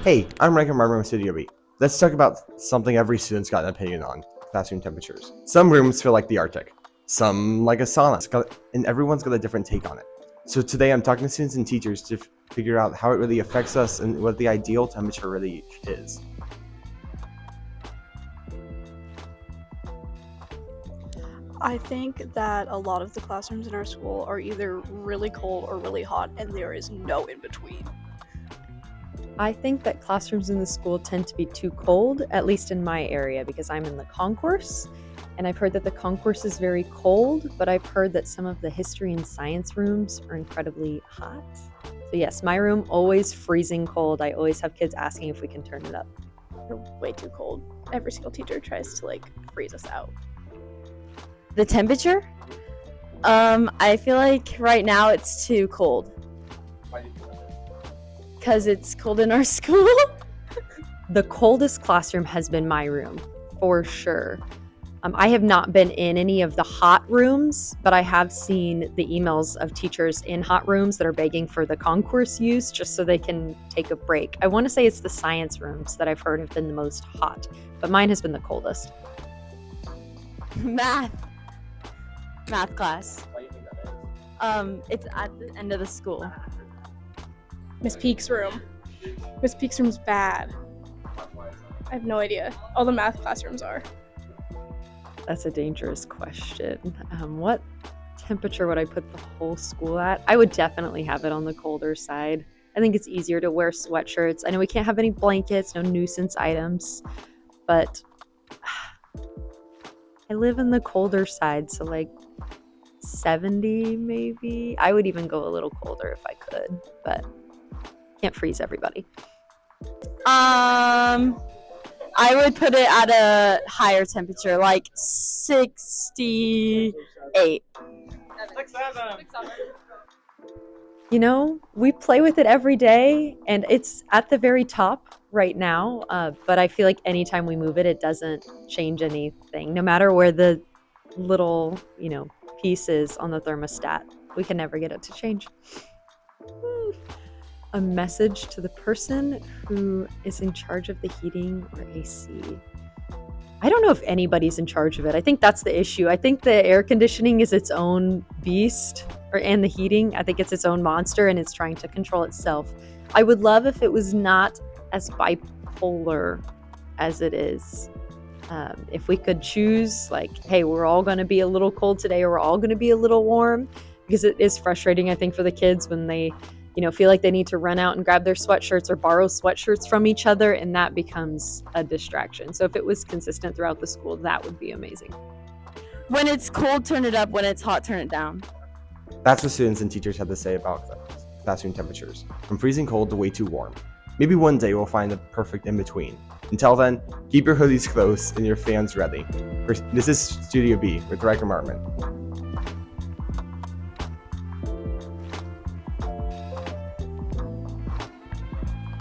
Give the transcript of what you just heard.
Hey, I'm Riker Martin with Studio B. Let's talk about something every student's got an opinion on: classroom temperatures. Some rooms feel like the Arctic, some like a sauna, and everyone's got a different take on it. So today I'm talking to students and teachers to figure out how it really affects us and what the ideal temperature really is. I think that a lot of the classrooms in our school are either really cold or really hot, and there is no in between. I think that classrooms in the school tend to be too cold, at least in my area, because I'm in the concourse. And I've heard that the concourse is very cold, but I've heard that some of the history and science rooms are incredibly hot. So yes, my room always freezing cold. I always have kids asking if we can turn it up. They're way too cold. Every single teacher tries to freeze us out. The temperature? I feel like right now it's too cold. Why do you think that? Because it's cold in our school. The coldest classroom has been my room, for sure. I have not been in any of the hot rooms, but I have seen the emails of teachers in hot rooms that are begging for the concourse use just so they can take a break. I want to say it's the science rooms that I've heard have been the most hot, but mine has been the coldest. Math class. Why do you think that is? It's at the end of the school. Miss Peak's room. Miss Peak's room's bad. I have no idea. All the math classrooms are. That's a dangerous question. What temperature would I put the whole school at? I would definitely have it on the colder side. I think it's easier to wear sweatshirts. I know we can't have any blankets, no nuisance items, but I live in the colder side, so 70 maybe. I would even go a little colder if I could, but can't freeze everybody. I would put it at a higher temperature, like 68. You know, we play with it every day, and it's at the very top right now, but I feel like anytime we move it, it doesn't change anything. No matter where the little, piece is on the thermostat, we can never get it to change. A message to the person who is in charge of the heating or AC. I don't know if anybody's in charge of it. I think that's the issue. I think the air conditioning is its own beast, and the heating, I think it's its own monster, and it's trying to control itself. I would love if it was not as bipolar as it is. If we could choose, hey, we're all going to be a little cold today, or we're all going to be a little warm, because it is frustrating, I think, for the kids when they feel like they need to run out and grab their sweatshirts or borrow sweatshirts from each other, and that becomes a distraction. So if it was consistent throughout the school, that would be amazing. When it's cold, turn it up. When it's hot, turn it down. That's what students and teachers have to say about classroom temperatures, from freezing cold to way too warm. Maybe one day we'll find the perfect in-between. Until then, keep your hoodies close and your fans ready. This is Studio B with Riker Martin.